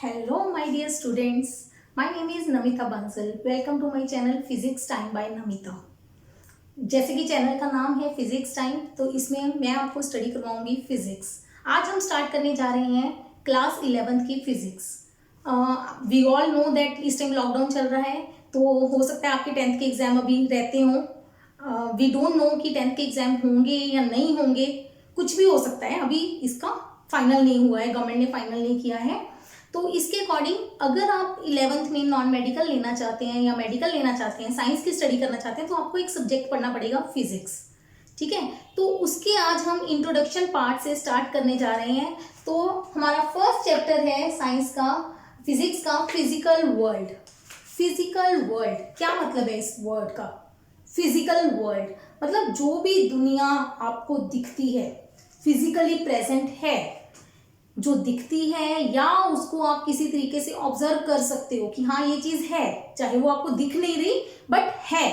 Hello, my dear students. My name is Namita Bansal. Welcome to my channel Physics Time by Namita. जैसे कि channel का नाम है physics time, तो इसमें मैं आपको स्टडी करवाऊंगी फिजिक्स। आज हम स्टार्ट करने जा रहे हैं क्लास 11th की physics. We all know that इस टाइम लॉकडाउन चल रहा है, तो हो सकता है आपके 10th के एग्जाम अभी रहते हों। वी डोंट नो कि 10th के एग्जाम होंगे या नहीं होंगे, कुछ भी हो सकता है। अभी इसका फाइनल नहीं हुआ है, गवर्नमेंट ने फाइनल नहीं किया है। तो इसके अकॉर्डिंग अगर आप 11th में नॉन मेडिकल लेना चाहते हैं या मेडिकल लेना चाहते हैं, साइंस की स्टडी करना चाहते हैं, तो आपको एक सब्जेक्ट पढ़ना पड़ेगा फिजिक्स। ठीक है, तो उसके आज हम इंट्रोडक्शन पार्ट से स्टार्ट करने जा रहे हैं। तो हमारा फर्स्ट चैप्टर है साइंस का, फिजिक्स का, फिजिकल वर्ल्ड। फिजिकल वर्ल्ड क्या मतलब है इस वर्ड का? फिजिकल वर्ल्ड मतलब जो भी दुनिया आपको दिखती है, फिजिकली प्रेजेंट है, जो दिखती है या उसको आप किसी तरीके से ऑब्जर्व कर सकते हो कि हाँ ये चीज है, चाहे वो आपको दिख नहीं रही बट है,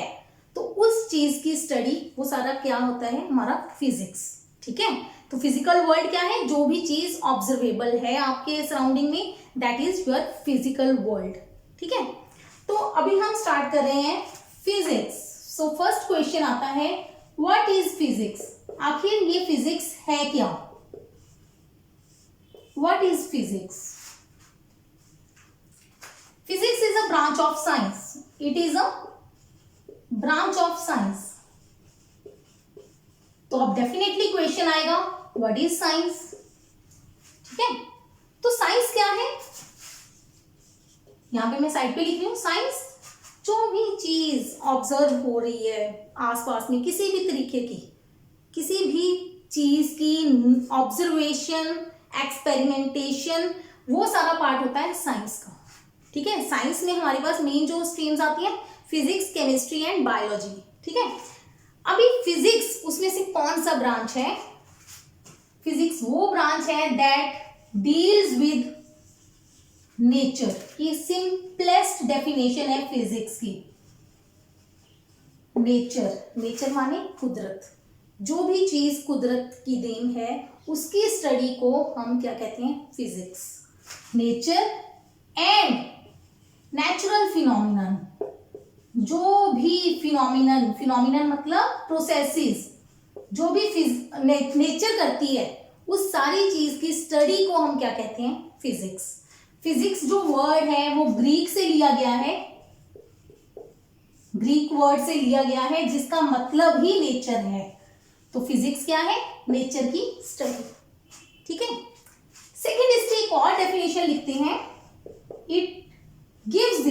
तो उस चीज की स्टडी, वो सारा क्या होता है? हमारा फिजिक्स। ठीक है, तो फिजिकल वर्ल्ड क्या है? जो भी चीज ऑब्जर्वेबल है आपके सराउंडिंग में, that is your physical world. ठीक है, तो अभी हम स्टार्ट कर रहे हैं फिजिक्स। सो फर्स्ट क्वेश्चन आता है, व्हाट इज फिजिक्स? आखिर ये फिजिक्स है क्या? What is physics? Physics is a branch of science. It is a branch of science. तो अब डेफिनेटली क्वेश्चन आएगा, व्हाट इज साइंस? ठीक है, तो साइंस क्या है? यहां पे मैं साइड पे लिख रही हूं, साइंस जो भी चीज ऑब्जर्व हो रही है आसपास में, किसी भी तरीके की, किसी भी चीज की ऑब्जर्वेशन, एक्सपेरिमेंटेशन, वो सारा पार्ट होता है साइंस का। ठीक है, साइंस में हमारे पास मेन जो स्ट्रीम्स आती है, फिजिक्स, केमिस्ट्री एंड बायोलॉजी। ठीक है, अभी फिजिक्स उसमें से कौन सा ब्रांच है? फिजिक्स वो ब्रांच है दैट डील्स विद नेचर। ये सिंपलेस्ट डेफिनेशन है फिजिक्स की। नेचर, नेचर माने कुदरत। जो भी चीज कुदरत की देन है, उसकी स्टडी को हम क्या कहते हैं? Physics. Nature and natural phenomenon, जो भी फिनोमिनन, फिनोमिनन मतलब प्रोसेसेस, जो भी नेचर करती है, उस सारी चीज की स्टडी को हम क्या कहते हैं? फिजिक्स। फिजिक्स जो वर्ड है वो ग्रीक से लिया गया है, ग्रीक वर्ड से लिया गया है, जिसका मतलब ही नेचर है। तो फिजिक्स क्या है? नेचर की स्टडी। ठीक है, सेकेंड इसकी एक और डेफिनेशन लिखते हैं, it gives the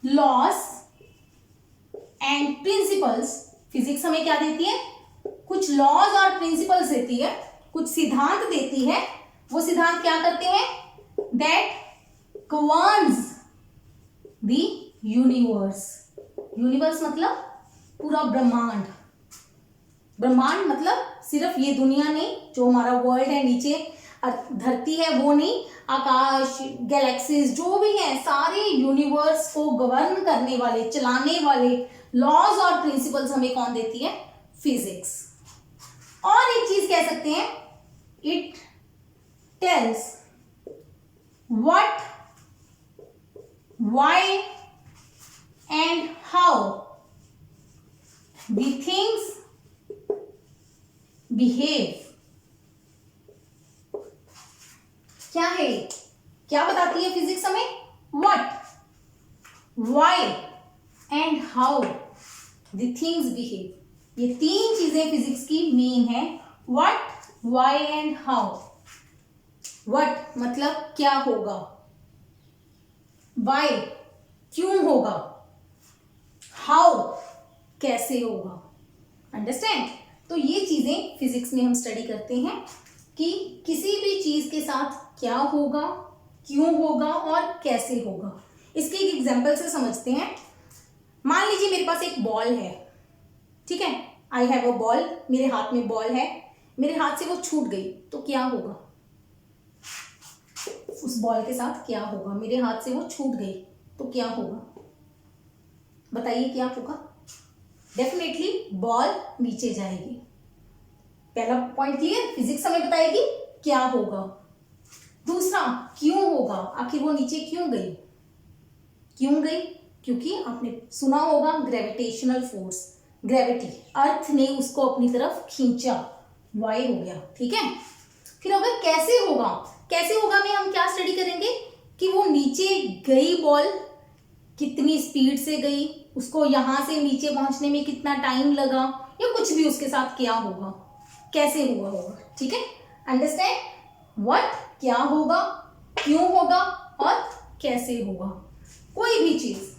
loss and principles. Physics हमें क्या देती है? कुछ लॉज और प्रिंसिपल्स देती है, कुछ सिद्धांत देती है। वो सिद्धांत क्या करते हैं? That governs the universe. Universe मतलब पूरा ब्रह्मांड। ब्रह्मांड मतलब सिर्फ ये दुनिया नहीं, जो हमारा वर्ल्ड है, नीचे धरती है वो नहीं, आकाश, गैलेक्सीज जो भी है, सारे यूनिवर्स को गवर्न करने वाले, चलाने वाले लॉज और प्रिंसिपल्स हमें कौन देती है? फिजिक्स। और एक चीज कह सकते हैं, it tells what, why and how the things behave। क्या है? क्या बताती है फिजिक्स हमें? what, why and how the things behave। ये तीन चीजें फिजिक्स की मेन है, what, why and how। what मतलब क्या होगा, why क्यों होगा, how कैसे होगा। अंडरस्टैंड? तो ये चीजें फिजिक्स में हम स्टडी करते हैं कि किसी भी चीज के साथ क्या होगा, क्यों होगा और कैसे होगा। इसके एक एग्जांपल से समझते हैं। मान लीजिए मेरे पास एक बॉल है, ठीक है, आई हैव अ बॉल, मेरे हाथ में बॉल है, मेरे हाथ से वो छूट गई तो क्या होगा? उस बॉल के साथ क्या होगा? मेरे हाथ से वो छूट गई तो क्या होगा? बताइए क्या होगा? डेफिनेटली बॉल नीचे जाएगी। पहला पॉइंट क्लियर? फिजिक्स हमें बताएगी क्या होगा। दूसरा क्यों होगा, आखिर वो नीचे क्यों गई, क्यों गई, क्योंकि आपने सुना होगा ग्रेविटेशनल फोर्स, ग्रेविटी, अर्थ ने उसको अपनी तरफ खींचा, वाई हो गया। ठीक है, फिर अगर कैसे होगा, कैसे होगा में हम क्या स्टडी करेंगे कि वो नीचे गई बॉल कितनी स्पीड से गई, उसको यहां से नीचे पहुंचने में कितना टाइम लगा, या कुछ भी उसके साथ क्या होगा, कैसे हुआ होगा। ठीक है, अंडरस्टैंड व्हाट, क्या होगा, क्यों होगा और कैसे होगा, कोई भी चीज।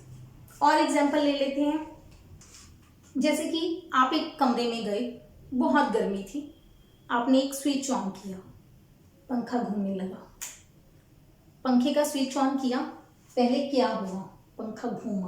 और एग्जांपल ले लेते हैं, जैसे कि आप एक कमरे में गए, बहुत गर्मी थी, आपने एक स्विच ऑन किया, पंखा घूमने लगा, पंखे का स्विच ऑन किया, पहले क्या हुआ, पंखा घूमा,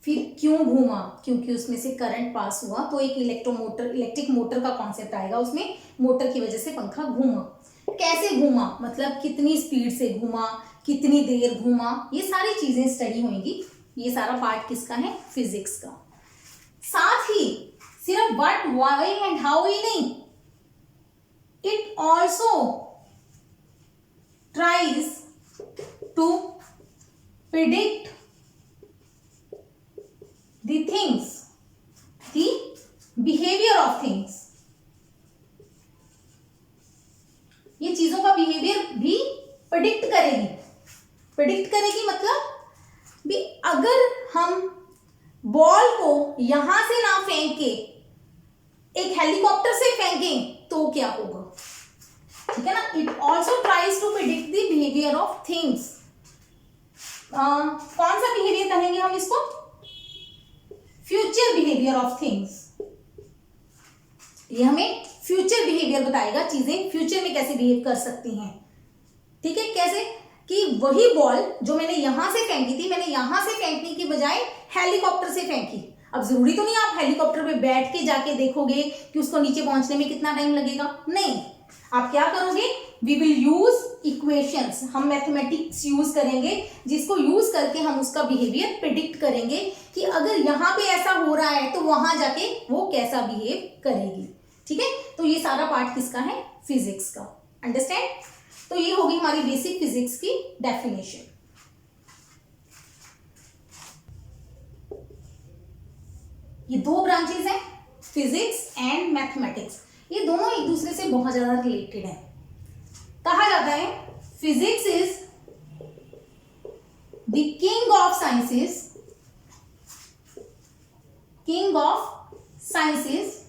फिर क्यों घूमा, क्योंकि उसमें से करंट पास हुआ, तो एक इलेक्ट्रिक मोटर का कॉन्सेप्ट आएगा उसमें, मोटर की वजह से पंखा घूमा। कैसे घूमा मतलब कितनी स्पीड से घूमा, कितनी देर घूमा, ये सारी चीजें स्टडी होंगी। ये सारा पार्ट किसका है, फिजिक्स का। साथ ही सिर्फ व्हाट, व्हाई एंड हाउ ही नहीं, it also tries to predict the things, the behavior of things। ये चीजों का बिहेवियर भी प्रिडिक्ट करेगी। प्रिडिक्ट करेगी मतलब भी अगर हम बॉल को यहां से ना फेंक के एक हेलीकॉप्टर से फेंकें तो क्या होगा। ठीक है ना, it also tries to predict the behaviour of things. कौन सा बिहेवियर कहेंगे हम इसको, फ्यूचर बिहेवियर ऑफ थिंग्स। ये हमें फ्यूचर बिहेवियर बताएगा, चीजें फ्यूचर में कैसे बिहेव कर सकती हैं। ठीक है, कैसे कि वही बॉल जो मैंने यहां से फेंकी थी, मैंने यहां से फेंकने की बजाय हेलीकॉप्टर से फेंकी। अब जरूरी तो नहीं आप हेलीकॉप्टर पे बैठ के जाके देखोगे कि उसको नीचे पहुंचने में कितना टाइम लगेगा, नहीं। आप क्या करोगे, वी विल यूज इक्वेशंस, हम मैथमेटिक्स यूज करेंगे, जिसको यूज करके हम उसका बिहेवियर प्रिडिक्ट करेंगे कि अगर यहाँ पे ऐसा हो रहा है तो वहां जाके वो कैसा बिहेव करेगी। ठीक है, तो ये सारा पार्ट किसका है, फिजिक्स का। अंडरस्टैंड, तो ये होगी हमारी बेसिक फिजिक्स की डेफिनेशन। ये दो ब्रांचेस हैं, फिजिक्स एंड मैथमेटिक्स, ये दोनों एक दूसरे से बहुत ज्यादा रिलेटेड हैं। कहा जाता है physics is the king of sciences, king of sciences,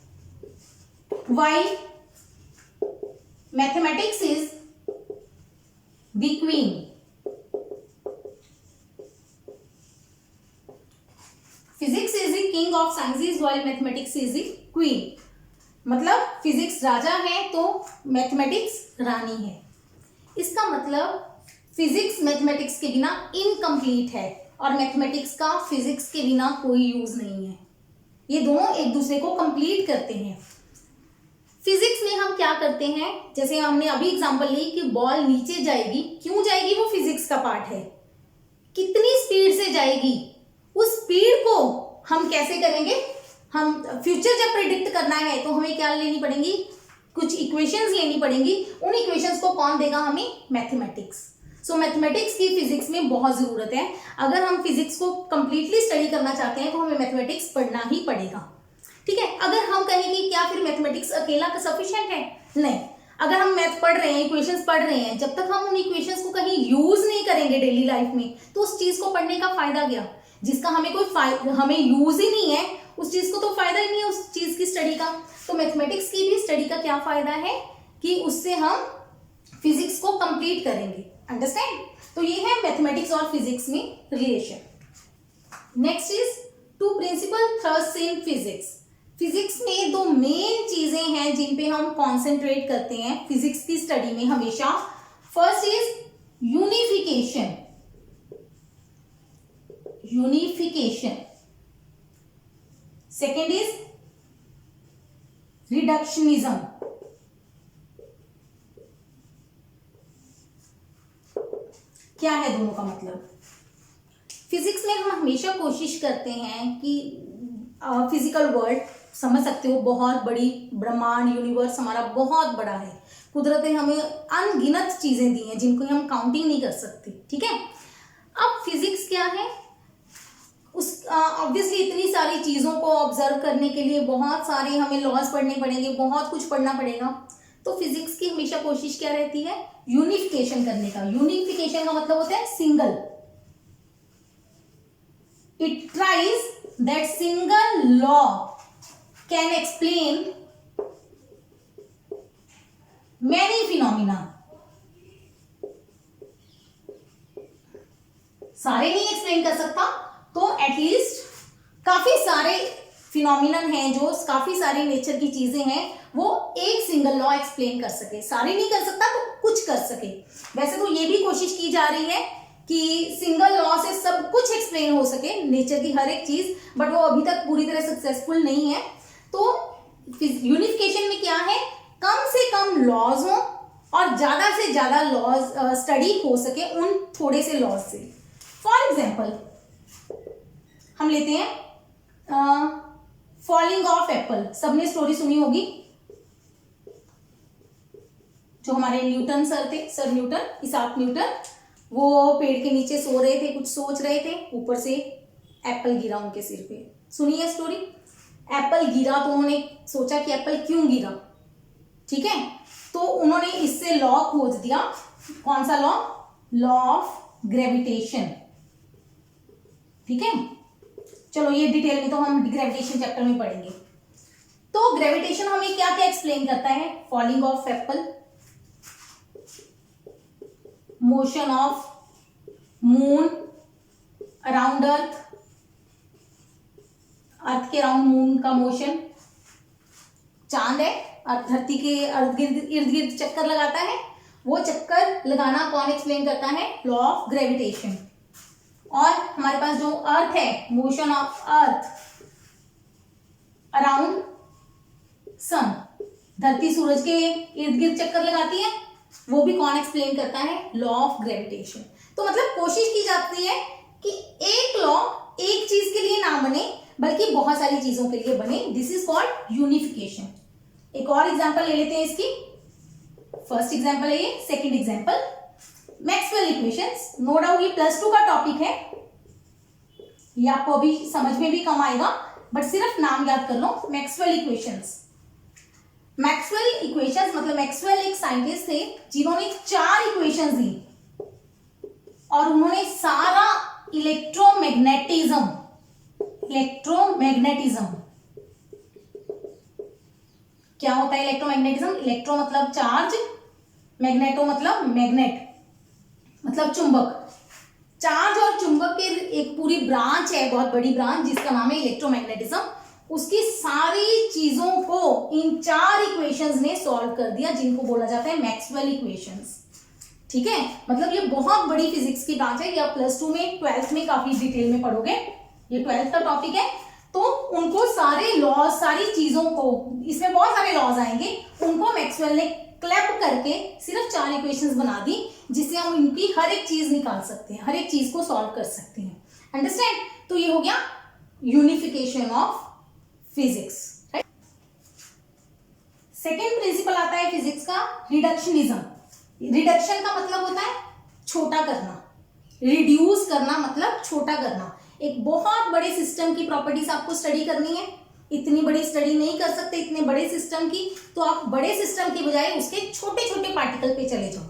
while mathematics is the queen। Physics is the king of sciences while mathematics is the queen। मतलब फिजिक्स राजा है तो मैथमेटिक्स रानी है। इसका मतलब फिजिक्स मैथमेटिक्स के बिना इनकम्प्लीट है और मैथमेटिक्स का फिजिक्स के बिना कोई यूज नहीं है। ये दोनों एक दूसरे को कंप्लीट करते हैं। फिजिक्स में हम क्या करते हैं, जैसे हमने अभी एग्जांपल ली कि बॉल नीचे जाएगी, क्यों जाएगी वो फिजिक्स का पार्ट है, कितनी स्पीड से जाएगी, उस स्पीड को हम कैसे करेंगे, हम फ्यूचर जब प्रिडिक्ट करना है तो हमें क्या लेनी पड़ेगी, कुछ इक्वेशंस लेनी पड़ेंगी। उन इक्वेशंस को कौन देगा हमें, मैथमेटिक्स। सो मैथमेटिक्स की फिजिक्स में बहुत जरूरत है। अगर हम फिजिक्स को कंप्लीटली स्टडी करना चाहते हैं तो हमें मैथमेटिक्स पढ़ना ही पड़ेगा। ठीक है, अगर हम कहें कि क्या फिर मैथमेटिक्स अकेला का सफिशिएंट है, नहीं। अगर हम मैथ पढ़ रहे हैं, इक्वेशंस पढ़ रहे हैं, जब तक हम उन इक्वेशंस को कहीं यूज नहीं करेंगे डेली लाइफ में तो उस चीज को पढ़ने का फायदा क्या, जिसका हमें कोई हमें यूज ही नहीं है उस चीज को तो फायदा ही नहीं है उस चीज की स्टडी का। तो मैथमेटिक्स की भी स्टडी का क्या फायदा है कि उससे हम फिजिक्स को कंप्लीट करेंगे। अंडरस्टैंड, तो ये है मैथमेटिक्स और फिजिक्स में relation. Next is two principal thrust in physics. Physics में दो मेन चीजें हैं जिन पे हम कॉन्सेंट्रेट करते हैं फिजिक्स की स्टडी में हमेशा। First is unification, unification. Second is reductionism. क्या है दोनों का मतलब, फिजिक्स में हम हमेशा कोशिश करते हैं कि फिजिकल वर्ल्ड समझ सकते हो, बहुत बड़ी ब्रह्मांड यूनिवर्स हमारा बहुत बड़ा है। कुदरत ने हमें अनगिनत चीजें दी हैं जिनको हम काउंटिंग नहीं कर सकते, ठीक है। अब फिजिक्स क्या है, उस ऑब्वियसली इतनी सारी चीजों को ऑब्जर्व करने के लिए बहुत सारे हमें लॉज पढ़ने पड़ेंगे, बहुत कुछ पढ़ना पड़ेगा। तो फिजिक्स की हमेशा कोशिश क्या रहती है, यूनिफिकेशन करने का। यूनिफिकेशन का मतलब होता है single. It tries that single law can explain many phenomena. सारे नहीं एक्सप्लेन कर सकता तो एटलीस्ट काफी सारे फिनोमिनन हैं, जो काफी सारी नेचर की चीजें हैं, वो एक सिंगल लॉ एक्सप्लेन कर सके। सारे नहीं कर सकता तो कुछ कर सके। वैसे तो ये भी कोशिश की जा रही है कि सिंगल लॉ से सब कुछ एक्सप्लेन हो सके, नेचर की हर एक चीज, बट वो अभी तक पूरी तरह सक्सेसफुल नहीं है। तो यूनिफिकेशन में क्या है, कम से कम लॉज हो और ज्यादा से ज्यादा लॉज स्टडी हो सके उन थोड़े से लॉज से। फॉर एग्जाम्पल हम लेते हैं फॉलिंग ऑफ एप्पल। सबने स्टोरी सुनी होगी, जो हमारे न्यूटन सर थे, सर न्यूटन, इसाक न्यूटन, वो पेड़ के नीचे सो रहे थे, कुछ सोच रहे थे, ऊपर से एप्पल गिरा उनके सिर पे। सुनी है स्टोरी। एप्पल गिरा तो उन्होंने सोचा कि एप्पल क्यों गिरा, ठीक है। तो उन्होंने इससे लॉ खोज दिया। कौन सा लॉ, लॉ ऑफ ग्रेविटेशन, ठीक है। चलो ये डिटेल में तो हम ग्रेविटेशन चैप्टर में पढ़ेंगे। तो ग्रेविटेशन हमें क्या क्या एक्सप्लेन करता है, falling of apple, motion of moon around earth, earth के अराउंड मून का मोशन, चांद है धरती के इर्द गिर्द चक्कर लगाता है, वो चक्कर लगाना कौन एक्सप्लेन करता है, लॉ ऑफ ग्रेविटेशन। और हमारे पास जो अर्थ है, motion of earth around sun, धरती सूरज के इर्द गिर्द चक्कर लगाती है, वो भी कौन एक्सप्लेन करता है, लॉ ऑफ ग्रेविटेशन। तो मतलब कोशिश की जाती है कि एक लॉ एक चीज के लिए ना बने बल्कि बहुत सारी चीजों के लिए बने। This is called unification. एक और एग्जांपल ले लेते हैं इसकी। फर्स्ट एग्जांपल है ये, second example Maxwell equations. No doubt ये +2 का टॉपिक है, ये आपको अभी समझ में भी कम आएगा, बट सिर्फ नाम याद कर लो, मैक्सवेल इक्वेशंस। मैक्सवेल इक्वेशंस मतलब मैक्सवेल एक साइंटिस्ट थे जिन्होंने 4 इक्वेशंस दी और उन्होंने सारा इलेक्ट्रोमैग्नेटिज्म क्या होता है इलेक्ट्रोमैग्नेटिज्म, इलेक्ट्रो मतलब चार्ज, मैग्नेटो मतलब मैग्नेट मतलब चुंबक। चार्ज और चुंबक के एक पूरी ब्रांच है, बहुत बड़ी ब्रांच, जिसका नाम है इलेक्ट्रोमैग्नेटिज्म। उसकी सारी चीजों को इन 4 इक्वेशंस ने सॉल्व कर दिया, जिनको बोला जाता है मैक्सवेल इक्वेशंस, ठीक है। मतलब ये बहुत बड़ी फिजिक्स की ब्रांच है, ये आप +2 में 12th में काफी डिटेल में पढ़ोगे, ये 12th का टॉपिक है। तो उनको सारे लॉज, सारी चीजों को, इसमें बहुत सारे लॉज आएंगे, उनको मैक्सवेल ने क्लैप करके सिर्फ 4 इक्वेशंस बना दी, जिससे हम इनकी हर एक चीज निकाल सकते हैं, हर एक चीज को सॉल्व कर सकते हैं। अंडरस्टैंड। तो ये हो गया unification of physics, right. Second principal आता है फिजिक्स का, रिडक्शनिज्म। रिडक्शन का मतलब होता है छोटा करना, रिड्यूस करना मतलब छोटा करना। एक बहुत बड़े सिस्टम की प्रॉपर्टीज आपको स्टडी करनी है, इतनी बड़ी स्टडी नहीं कर सकते इतने बड़े सिस्टम की, तो आप बड़े सिस्टम की बजाय उसके छोटे छोटे पार्टिकल पे चले जाओ।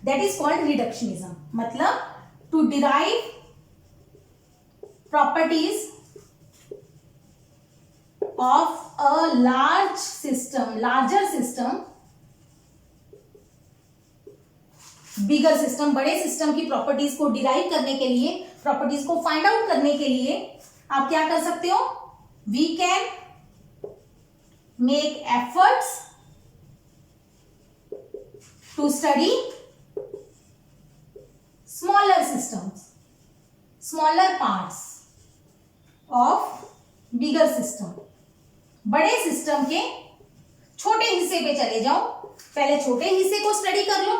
That is called reductionism. मतलब to derive properties of a large system, larger system, bigger system, बड़े सिस्टम की प्रॉपर्टीज को डिराइव करने के लिए, प्रॉपर्टीज को फाइंड आउट करने के लिए आप क्या कर सकते हो, we can make efforts to study smaller systems, smaller parts of bigger system. बड़े सिस्टम के छोटे हिस्से पे चले जाओ, पहले छोटे हिस्से को स्टडी कर लो,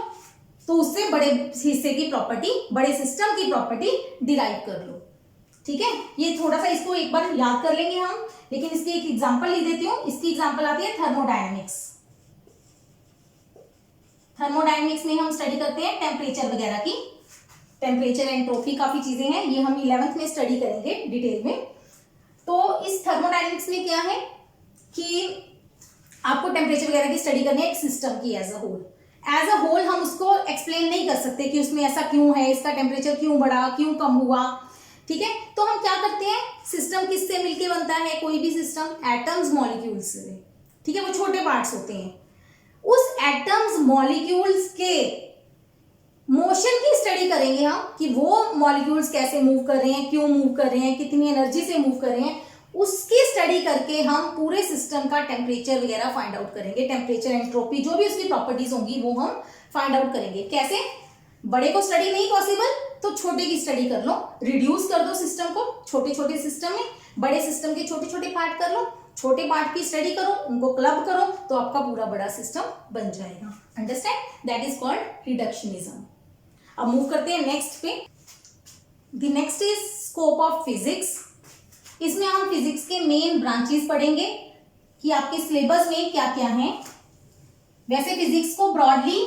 तो उससे बड़े हिस्से की प्रॉपर्टी, बड़े सिस्टम की प्रॉपर्टी डिराइव कर लो। ठीक है, ये थोड़ा सा इसको एक बार याद कर लेंगे हम, लेकिन इसकी एक एग्जांपल ले देती हूँ। इसकी एग्जांपल आती है थर्मोडायनेमिक्स। थर्मोडायनेमिक्स में हम स्टडी करते हैं टेम्परेचर वगैरह की, टेम्परेचर एंट्रोपी, काफी चीजें हैं, ये हम 11th में स्टडी करेंगे डिटेल में। तो इस थर्मोडायनेमिक्स में क्या है कि आपको टेम्परेचर वगैरह की स्टडी करनी है एक सिस्टम की एज अ होल हम उसको एक्सप्लेन नहीं कर सकते कि उसमें ऐसा क्यों है, इसका टेम्परेचर क्यों बढ़ा, क्यों कम हुआ। ठीक है, तो हम क्या करते हैं, सिस्टम किससे मिलके बनता है, कोई भी सिस्टम एटम्स मॉलिक्यूल्स से। ठीक है, वो छोटे पार्ट्स होते हैं, उस एटम्स मॉलिक्यूल्स के मोशन की स्टडी करेंगे हम कि वो मॉलिक्यूल्स कैसे मूव कर रहे हैं, क्यों मूव कर रहे हैं, कितनी एनर्जी से मूव कर रहे हैं। उसकी स्टडी करके हम पूरे सिस्टम का टेम्परेचर वगैरह फाइंड आउट करेंगे, टेम्परेचर एंट्रोपी जो भी उसकी प्रॉपर्टीज होंगी वो हम फाइंड आउट करेंगे। कैसे, बड़े को स्टडी नहीं पॉसिबल तो छोटे की स्टडी कर लो, रिड्यूस कर दो सिस्टम को छोटे छोटे सिस्टम में, बड़े सिस्टम के छोटे छोटे पार्ट कर लो, छोटे पार्ट की स्टडी करो, उनको क्लब करो, तो आपका पूरा बड़ा सिस्टम बन जाएगा। Understand, that is called reductionism. अब मूव करते हैं नेक्स्ट पे। The next is scope of physics. इसमें हम फिजिक्स के मेन ब्रांचेस पढ़ेंगे कि आपके सिलेबस में क्या क्या है। वैसे फिजिक्स को ब्रॉडली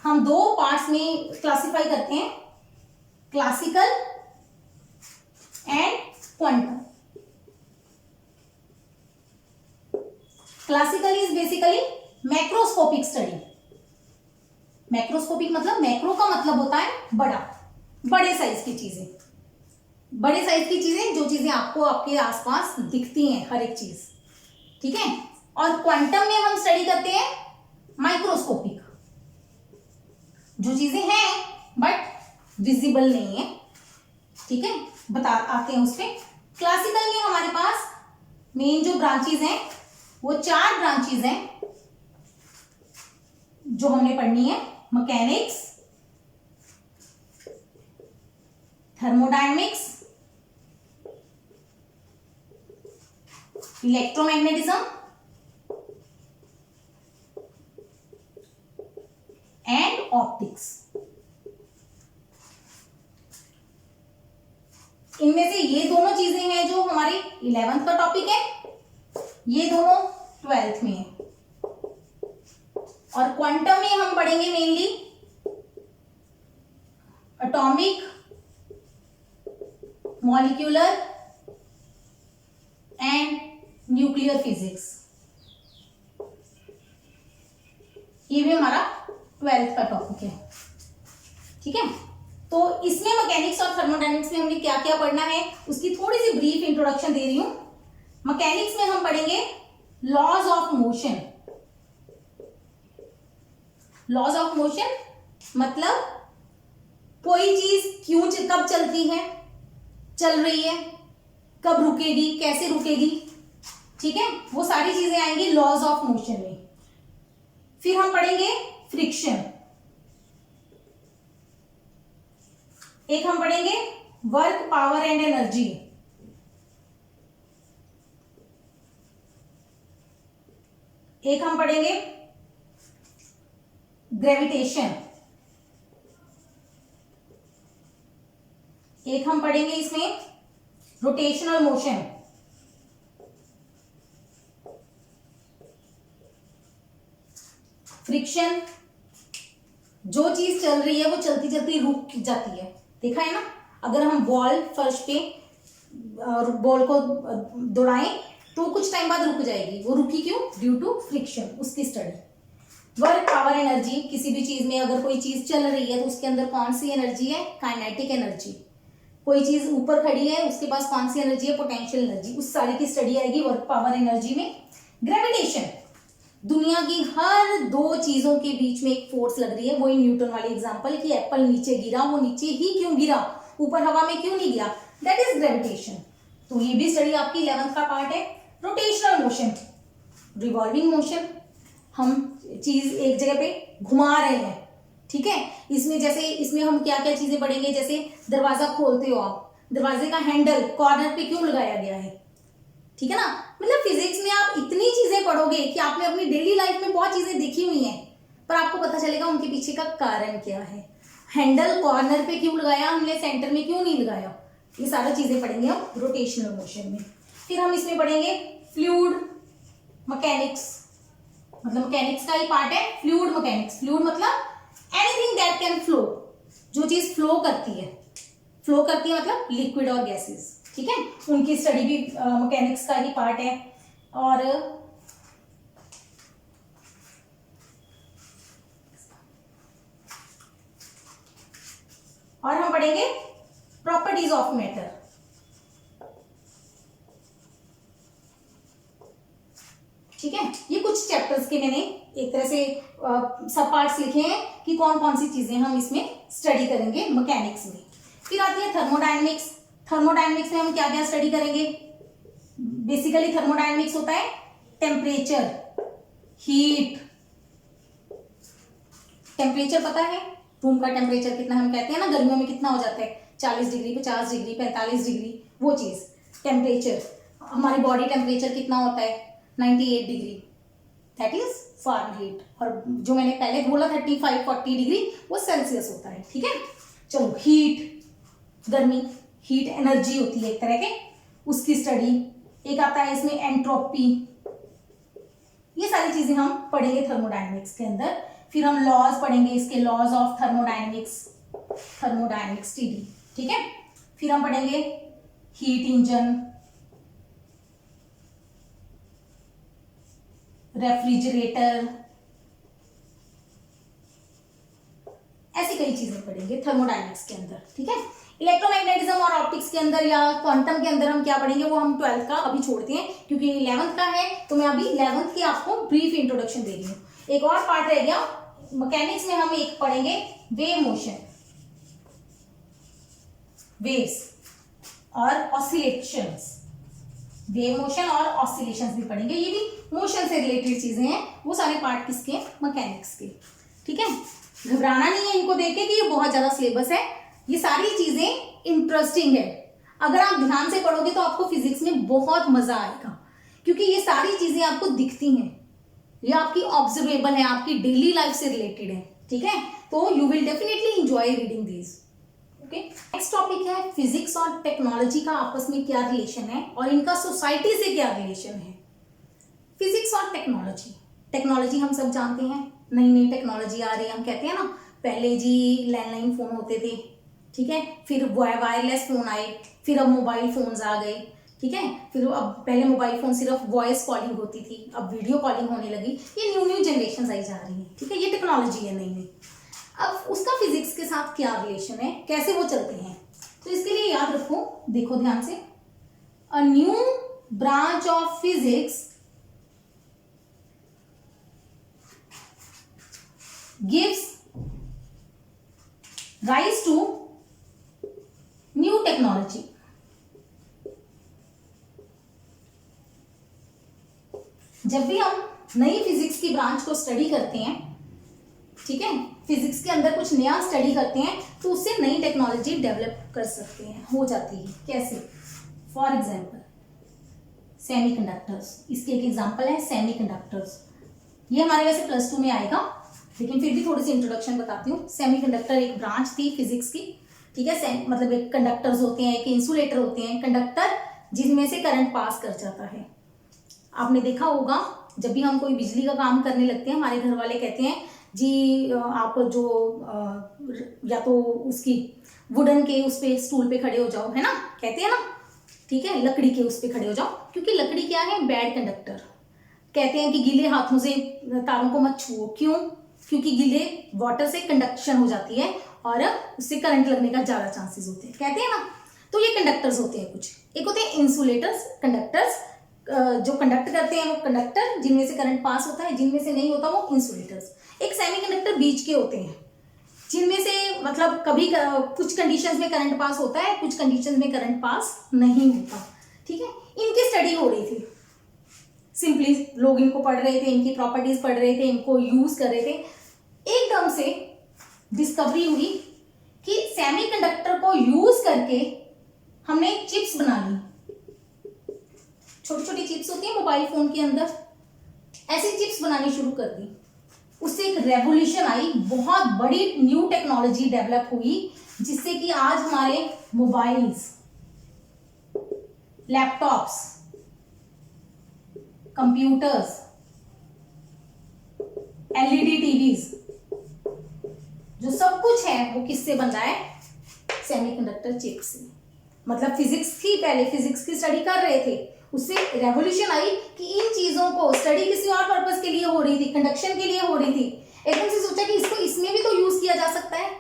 हम दो पार्ट्स में क्लासिफाई करते हैं, classical and quantum. Classical is basically macroscopic study. Macroscopic मतलब मैक्रो का मतलब होता है बड़ा, बड़े साइज की चीजें, बड़े साइज की चीजें, जो चीजें आपको आपके आसपास दिखती हैं, हर एक चीज। ठीक है, और क्वांटम में हम स्टडी करते हैं माइक्रोस्कोपिक, जो चीजें हैं बट विजिबल नहीं है। ठीक है, बता आते हैं उस पे। क्लासिकल में हमारे पास मेन जो ब्रांचेस हैं वो 4 ब्रांचेस हैं जो हमने पढ़नी है। Mechanics, thermodynamics, electromagnetism and optics. इनमें से ये दोनों चीजें हैं जो हमारे 11th का टॉपिक है, ये दोनों 12th में है। और क्वांटम में हम पढ़ेंगे mainly atomic, molecular and nuclear physics. ये भी हमारा 12th का टॉपिक है। ठीक है, तो इसमें मैकेनिक्स और थर्मोडायनेमिक्स में हमने क्या क्या पढ़ना है उसकी थोड़ी सी ब्रीफ इंट्रोडक्शन दे रही हूं। मैकेनिक्स में हम पढ़ेंगे laws of motion. Laws of motion मतलब कोई चीज क्यों कब चलती है, चल रही है, कब रुकेगी, कैसे रुकेगी। ठीक है, वो सारी चीजें आएंगी लॉज ऑफ मोशन में। फिर हम पढ़ेंगे फ्रिक्शन, एक हम पढ़ेंगे वर्क, पावर एंड एनर्जी, एक हम पढ़ेंगे ग्रेविटेशन, एक हम पढ़ेंगे इसमें रोटेशनल मोशन, फ्रिक्शन, जो चीज चल रही है वो चलती चलती रुक जाती है। देखा है ना, अगर हम बॉल फर्श पे बॉल को दौड़ाएं तो कुछ टाइम बाद रुक जाएगी, वो रुकी क्यों, ड्यू टू फ्रिक्शन, उसकी स्टडी। वर्क, पावर, एनर्जी, किसी भी चीज में अगर कोई चीज चल रही है तो उसके अंदर कौन सी एनर्जी है, काइनेटिक एनर्जी। कोई चीज ऊपर खड़ी है उसके पास कौन सी एनर्जी है, पोटेंशियल एनर्जी, उस सारी की स्टडी आएगी वर्क, पावर, एनर्जी में। ग्रेविटेशन, दुनिया की हर दो चीजों के बीच में एक फोर्स लग रही है, वही न्यूटन वाली एग्जांपल कि एप्पल नीचे गिरा, वो नीचे ही क्यों गिरा, ऊपर हवा में क्यों नहीं गया, दैट इज ग्रेविटेशन। तो ये भी स्टडी आपकी 11th का पार्ट है। रोटेशनल मोशन, रिवॉल्विंग मोशन, हम चीज एक जगह पे घुमा रहे हैं। ठीक है, इसमें जैसे इसमें हम क्या क्या चीजें पढ़ेंगे, जैसे दरवाजा खोलते हो आप, दरवाजे का हैंडल कॉर्नर पे क्यों लगाया गया है। ठीक है ना, मतलब फिजिक्स में आप इतनी चीजें पढ़ोगे कि आपने अपनी डेली लाइफ में बहुत चीजें देखी हुई हैं, पर आपको पता चलेगा उनके पीछे का कारण क्या है। हैंडल कॉर्नर पे क्यों लगाया हमने, सेंटर में क्यों नहीं लगाया, ये सारा चीजें पढ़ेंगे हम रोटेशनल मोशन में। फिर हम इसमें पढ़ेंगे फ्लूइड मैकेनिक्स, मतलब मैकेनिक्स का ही पार्ट है फ्लूइड मैकेनिक्स। फ्लूइड मतलब एनीथिंग दैट कैन फ्लो, जो चीज फ्लो करती है मतलब लिक्विड और गैसेस, ठीक है, उनकी स्टडी भी मैकेनिक्स का ही पार्ट है। और हम पढ़ेंगे प्रॉपर्टीज ऑफ मैटर। ठीक है, ये कुछ चैप्टर्स के मैंने एक तरह से सब पार्ट्स लिखे हैं कि कौन कौन सी चीजें हम इसमें स्टडी करेंगे मैकेनिक्स में। फिर आती है थर्मोडायनेमिक्स। थर्मोडायनेमिक्स में हम क्या क्या स्टडी करेंगे? बेसिकली थर्मोडायनेमिक्स होता है टेम्परेचर, हीट। टेम्परेचर पता है, रूम का टेम्परेचर कितना, हम कहते हैं ना गर्मियों में कितना हो जाता है 40 डिग्री, 50 डिग्री, 45 डिग्री, वो चीज टेम्परेचर। हमारी बॉडी टेम्परेचर कितना होता है 98 डिग्री, दैट इज फारेनहीट। और जो मैंने पहले बोला 35-40 डिग्री वो सेल्सियस होता है। ठीक है, चलो हीट, गर्मी, हीट एनर्जी होती है एक तरह के, उसकी स्टडी। एक आता है इसमें एंट्रोपी। ये सारी चीजें हम पढ़ेंगे थर्मोडायनेमिक्स के अंदर। फिर हम लॉज पढ़ेंगे इसके, लॉज ऑफ थर्मोडायनेमिक्स टीडी। ठीक है, फिर हम पढ़ेंगे हीट इंजन, रेफ्रिजरेटर, ऐसी कई चीजें पढ़ेंगे थर्मोडायनेमिक्स के अंदर। ठीक है, इलेक्ट्रोमैग्नेटिज्म और ऑप्टिक्स के अंदर या क्वांटम के अंदर हम क्या पढ़ेंगे वो हम 12th का अभी छोड़ते हैं, क्योंकि 11th का है तो मैं अभी 11th की आपको ब्रीफ इंट्रोडक्शन दे रही हूँ। एक और पार्ट रह गया मैकेनिक्स में, हम एक पढ़ेंगे वेव मोशन, वेव्स और ऑसिलेशंस। वेव मोशन और ऑसिलेशंस भी पढ़ेंगे, ये भी मोशन से रिलेटेड चीजें हैं। वो सारे पार्ट किसके? मैकेनिक्स के। ठीक है, घबराना नहीं है इनको देख के कि ये बहुत ज्यादा सिलेबस है, ये सारी चीजें इंटरेस्टिंग है। अगर आप ध्यान से पढ़ोगे तो आपको फिजिक्स में बहुत मजा आएगा, क्योंकि ये सारी चीजें आपको दिखती हैं, ये आपकी ऑब्जर्वेबल है, आपकी डेली लाइफ से रिलेटेड है। ठीक है, तो you will definitely enjoy reading this. Okay, next topic है फिजिक्स और टेक्नोलॉजी का आपस में क्या रिलेशन है और इनका सोसाइटी से क्या रिलेशन है। फिजिक्स और टेक्नोलॉजी, टेक्नोलॉजी हम सब जानते हैं, नई नई टेक्नोलॉजी आ रही है। हम कहते हैं ना पहले जी लैंडलाइन फोन होते थे, ठीक है, फिर वायरलेस फोन आए, फिर अब मोबाइल फोन्स आ गए। ठीक है, फिर अब पहले मोबाइल फोन सिर्फ वॉइस कॉलिंग होती थी, अब वीडियो कॉलिंग होने लगी। ये न्यू न्यू जनरेशन आई जा रही है। ठीक है, ये टेक्नोलॉजी है नई नई। अब उसका फिजिक्स के साथ क्या रिलेशन है, कैसे वो चलते हैं, तो इसके लिए याद रखो, देखो ध्यान से, a new branch of physics gives rise to new technology. जब भी हम नई फिजिक्स की ब्रांच को स्टडी करते हैं, ठीक है, फिजिक्स के अंदर कुछ नया स्टडी करते हैं, तो उससे नई टेक्नोलॉजी डेवलप कर सकते हैं, हो जाती है। कैसे? फॉर एग्जाम्पल सेमीकंडक्टर्स, इसके एक एग्जाम्पल है सेमीकंडक्टर्स। ये हमारे वैसे +2 में आएगा, लेकिन फिर भी थोड़ी सी इंट्रोडक्शन बताती हूँ। सेमीकंडक्टर एक ब्रांच थी फिजिक्स की। ठीक है, मतलब एक कंडक्टर्स होते हैं, एक इंसुलेटर होते हैं, कंडक्टर जिनमें से करंट पास कर जाता है। आपने देखा होगा जब भी हम कोई बिजली का काम करने लगते हैं, हमारे घर वाले कहते हैं जी आप जो या तो उसकी वुडन के उस पे स्टूल पे खड़े हो जाओ, है ना, कहते हैं ना, ठीक है, लकड़ी के उस पे खड़े हो जाओ, क्योंकि लकड़ी क्या है, बैड कंडक्टर। कहते हैं कि गीले हाथों से तारों को मत छुओ, क्यों? क्योंकि गीले वाटर से कंडक्शन हो जाती है और उससे करंट लगने का ज्यादा चांसेस होते हैं, कहते हैं ना। तो ये कंडक्टर्स होते हैं कुछ। एक होते हैं इंसुलेटर्स, कंडक्टर्स जो कंडक्ट करते हैं, वो कंडक्टर जिनमें से करंट पास होता है, जिनमें से नहीं होता वो इंसुलेटर्स। एक सेमीकंडक्टर बीच के होते हैं, जिनमें से मतलब कभी कुछ कंडीशंस में करंट पास होता है, कुछ कंडीशंस में करंट पास नहीं होता। ठीक है, इनकी स्टडी हो रही थी, सिंपली लोग इनको पढ़ रहे थे, इनकी प्रॉपर्टीज पढ़ रहे थे, इनको यूज कर रहे थे। एकदम से डिस्कवरी हुई कि सेमीकंडक्टर को यूज करके हमने चिप्स बना ली। छोटी छोटी चिप्स होती है मोबाइल फोन के अंदर, ऐसी चिप्स बनानी शुरू कर दी। उससे एक रेवोल्यूशन आई, बहुत बड़ी न्यू टेक्नोलॉजी डेवलप हुई, जिससे कि आज हमारे mobiles, laptops, computers, LED TVs, जो सब कुछ है वो किससे बन रहा है? सेमीकंडक्टर चिप से। मतलब फिजिक्स थी, पहले फिजिक्स की स्टडी कर रहे थे, उससे रेवोल्यूशन आई कि इन चीजों को स्टडी किसी और पर्पस के लिए हो रही थी, कंडक्शन के लिए हो रही थी, एकदम से सोचा कि इसको इसमें भी तो यूज किया जा सकता है।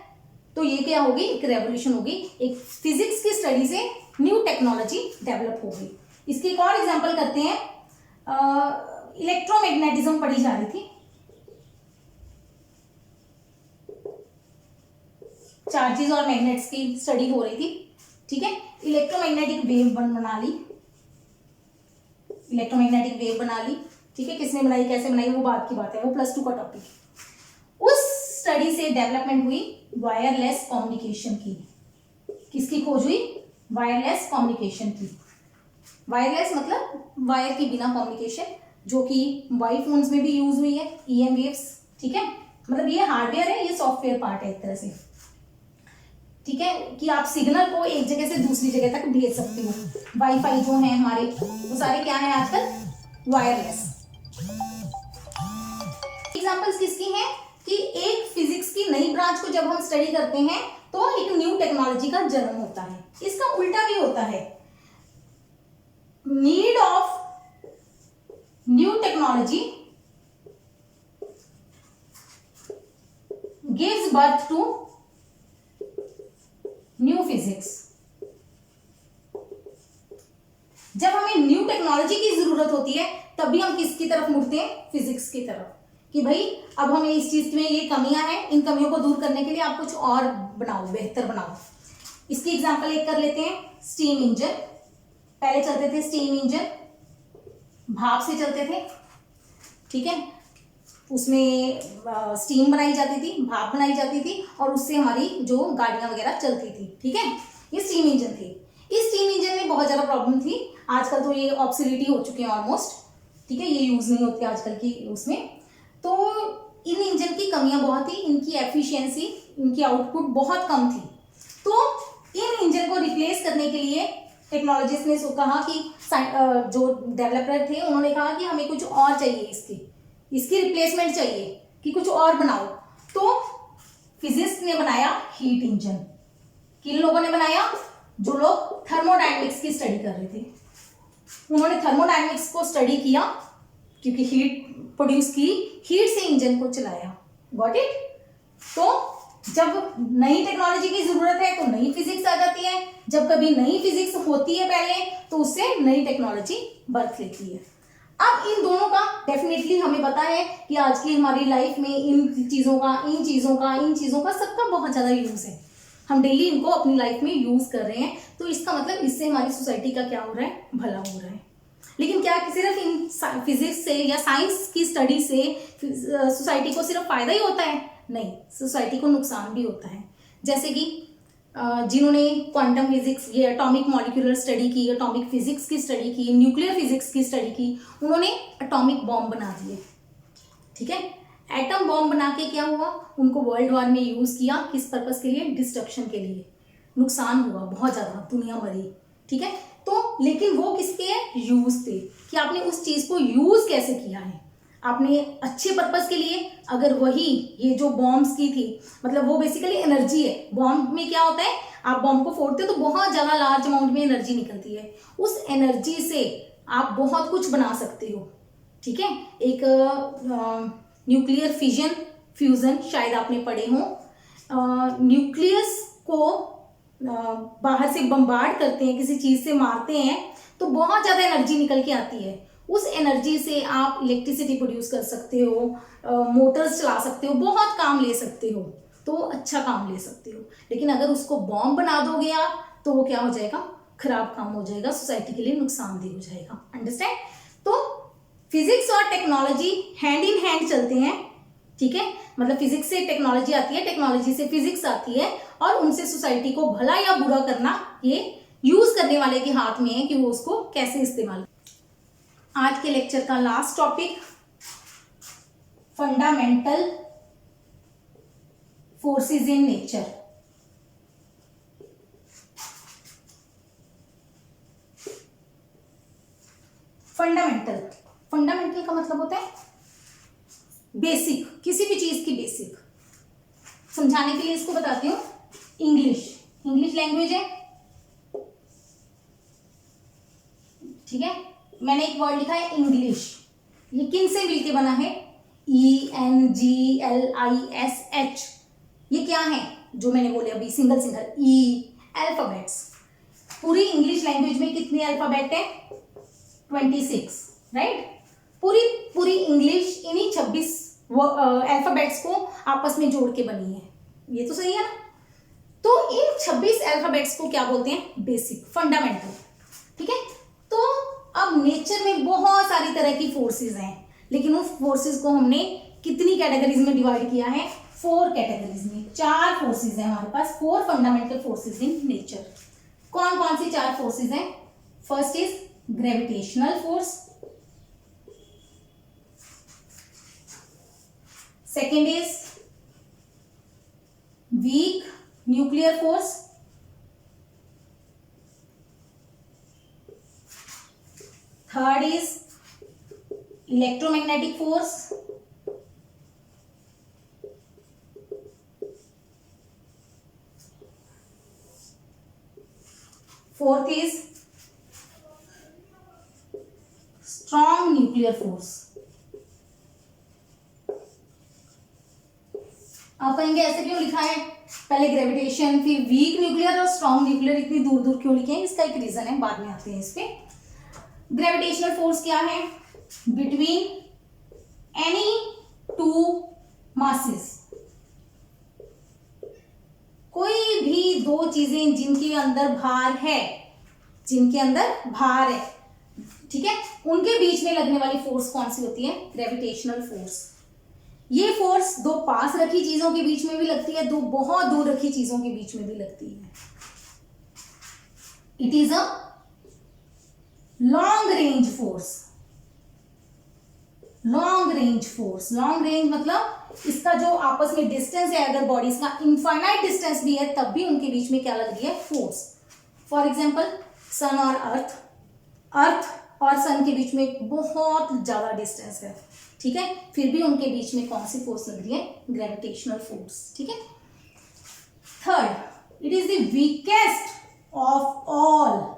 तो ये क्या होगी? एक रेवोल्यूशन होगी, एक फिजिक्स की स्टडी से न्यू टेक्नोलॉजी डेवलप होगी। इसकी एक और एग्जांपल करते हैं। इलेक्ट्रोमैग्नेटिज्म पढ़ी जा रही थी, चार्जेस और मैग्नेट्स की स्टडी हो रही थी, ठीक है। इलेक्ट्रोमैग्नेटिक वेव बना ली, इलेक्ट्रोमैग्नेटिक वेव बना ली, ठीक है। किसने बनाई, कैसे बनाई, वो बात की बात है, वो +2 का टॉपिक है। उस स्टडी से डेवलपमेंट हुई वायरलेस कम्युनिकेशन की। किसकी खोज हुई? वायरलेस कम्युनिकेशन की। वायरलेस मतलब वायर के बिना कम्युनिकेशन, जो कि मोबाइल फोन्स में भी यूज हुई है, EM वेव्स, ठीक है। मतलब ये हार्डवेयर है, ये सॉफ्टवेयर पार्ट है एक तरह से, ठीक है, कि आप सिग्नल को एक जगह से दूसरी जगह तक भेज सकते हो। वाईफाई जो है हमारे, वो सारे क्या है आजकल? वायरलेस। एग्जांपल्स किसकी हैं कि एक फिजिक्स की नई ब्रांच को जब हम स्टडी करते हैं तो एक न्यू टेक्नोलॉजी का जन्म होता है। इसका उल्टा भी होता है, need of new technology gives birth to new physics. जब हमें न्यू टेक्नोलॉजी की जरूरत होती है तब भी हम किसकी तरफ मुड़ते हैं? फिजिक्स की तरफ, कि भाई अब हमें इस चीज में ये कमियां हैं, इन कमियों को दूर करने के लिए आप कुछ और बनाओ, बेहतर बनाओ। इसकी एग्जांपल एक कर लेते हैं, स्टीम इंजन। पहले चलते थे स्टीम इंजन, भाप से चलते थे, ठीक है। उसमें स्टीम बनाई जाती थी, भाप बनाई जाती थी, और उससे हमारी जो गाड़ियां वगैरह चलती थी, ठीक है। ये स्टीम इंजन थी। इस स्टीम इंजन में बहुत ज्यादा प्रॉब्लम थी। आजकल तो ये ऑब्सोलीट हो चुके हैं ऑलमोस्ट, ठीक है, ये यूज नहीं होती आजकल की उसमें। तो इन इंजन की कमियां बहुत थी, इनकी एफिशिएंसी, इनकी आउटपुट बहुत कम थी। तो इन इंजन को रिप्लेस करने के लिए टेक्नोलॉजिस्ट ने कहा कि जो डेवलपर थे उन्होंने कहा कि हमें कुछ और चाहिए, इसकी रिप्लेसमेंट चाहिए, कि कुछ और बनाओ। तो फिजिक्स ने बनाया हीट इंजन। किन लोगों ने बनाया? जो लोग थर्मोडायनेमिक्स की स्टडी कर रहे थे, उन्होंने थर्मोडायनेमिक्स को स्टडी किया, क्योंकि हीट प्रोड्यूस की, हीट से इंजन को चलाया। Got it? तो जब नई टेक्नोलॉजी की जरूरत है तो नई फिजिक्स आ जाती है, जब कभी नई फिजिक्स होती है पहले तो उससे नई टेक्नोलॉजी बर्थ लेती है। अब इन दोनों का डेफिनेटली हमें पता है कि आज की हमारी लाइफ में इन चीज़ों का सबका बहुत ज़्यादा यूज है। हम डेली इनको अपनी लाइफ में यूज कर रहे हैं, तो इसका मतलब इससे हमारी सोसाइटी का क्या हो रहा है? भला हो रहा है। लेकिन क्या सिर्फ इन फिजिक्स से या साइंस की स्टडी से सोसाइटी को सिर्फ फायदा ही होता है? नहीं, सोसाइटी को नुकसान भी होता है। जैसे कि जिन्होंने क्वांटम फिजिक्स, ये एटॉमिक मॉलिक्यूलर स्टडी की, एटॉमिक फिजिक्स की स्टडी की, न्यूक्लियर फिजिक्स की स्टडी की, उन्होंने एटॉमिक बॉम्ब बना दिए, ठीक है। एटम बॉम्ब बना के क्या हुआ? उनको वर्ल्ड वॉर में यूज किया, किस पर्पस के लिए? डिस्ट्रक्शन के लिए। नुकसान हुआ बहुत ज्यादा, दुनिया मरी, ठीक है। तो लेकिन वो किसके यूज थे, कि आपने उस चीज को यूज कैसे किया है, आपने अच्छे पर्पस के लिए। अगर वही ये जो बॉम्ब्स की थी, मतलब वो बेसिकली एनर्जी है। बॉम्ब में क्या होता है, आप बॉम्ब को फोड़ते हो तो बहुत ज्यादा लार्ज अमाउंट में एनर्जी निकलती है, उस एनर्जी से आप बहुत कुछ बना सकते हो, ठीक है। एक न्यूक्लियर फिजन फ्यूजन शायद आपने पढ़े हो। न्यूक्लियस को बाहर से बम्बार्ड करते हैं, किसी चीज से मारते हैं तो बहुत ज्यादा एनर्जी निकल के आती है। उस एनर्जी से आप इलेक्ट्रिसिटी प्रोड्यूस कर सकते हो, मोटर्स चला सकते हो, बहुत काम ले सकते हो, तो अच्छा काम ले सकते हो। लेकिन अगर उसको बॉम्ब बना दोगे आप तो वो क्या हो जाएगा? खराब काम हो जाएगा, सोसाइटी के लिए नुकसानदेह हो जाएगा। अंडरस्टैंड? तो फिजिक्स और टेक्नोलॉजी हैंड इन हैंड चलते हैं, ठीक है। मतलब फिजिक्स से टेक्नोलॉजी आती है, टेक्नोलॉजी से फिजिक्स आती है, और उनसे सोसाइटी को भला या बुरा करना ये यूज करने वाले के हाथ में है कि वो उसको कैसे इस्तेमाल। आज के लेक्चर का last topic, fundamental forces in nature. Fundamental, fundamental का मतलब होता है बेसिक, किसी भी चीज की बेसिक। समझाने के लिए इसको बताती हूँ। इंग्लिश, इंग्लिश लैंग्वेज है, ठीक है। मैंने एक वर्ड लिखा है इंग्लिश, ये किन से मिलके बना है? ENGLISH, ये क्या है जो मैंने बोले अभी, सिंगल सिंगल ई, अल्फाबेट्स। पूरी इंग्लिश लैंग्वेज में कितने अल्फाबेट है? 26, राइट। पूरी पूरी इंग्लिश इन्हीं 26 अल्फाबेट्स को आपस में जोड़ के बनी है, ये तो सही है ना। तो इन 26 अल्फाबेट्स को क्या बोलते हैं? बेसिक, फंडामेंटल, ठीक है। तो अब नेचर में बहुत सारी तरह की फोर्सेस हैं, लेकिन उस फोर्सेस को हमने कितनी कैटेगरीज में डिवाइड किया है? 4 कैटेगरीज में। 4 फोर्सेस हैं हमारे पास, 4 फंडामेंटल फोर्सेस इन नेचर। कौन कौन सी 4 फोर्सेस हैं? First is gravitational force, second is weak nuclear force, third is electromagnetic force, fourth is strong nuclear force. आप कहेंगे ऐसे क्यों लिखा है? पहले ग्रेविटेशन, फिर वीक न्यूक्लियर और स्ट्रॉन्ग न्यूक्लियर इतनी दूर दूर क्यों लिखे हैं? इसका एक रीजन है, बाद में आते हैं इस पे। ग्रेविटेशनल फोर्स क्या है? बिटवीन एनी 2 मासेस, कोई भी 2 चीजें जिनके अंदर भार है, जिनके अंदर भार है, ठीक है, उनके बीच में लगने वाली फोर्स कौन सी होती है? Gravitational force. ये फोर्स 2 पास रखी चीजों के बीच में भी लगती है, 2 बहुत दूर रखी चीजों के बीच में भी लगती है। It is a long range force. Long range force, long range मतलब इसका जो आपस में डिस्टेंस है, अगर बॉडीज का इनफाइनाइट डिस्टेंस भी है तब भी उनके बीच में क्या लग रही है? फोर्स। फॉर एग्जाम्पल सन और अर्थ, अर्थ और सन के बीच में बहुत ज्यादा डिस्टेंस है, ठीक है, फिर भी उनके बीच में कौन सी फोर्स लग रही है? ग्रेविटेशनल फोर्स, ठीक है। Third, it is the weakest of all.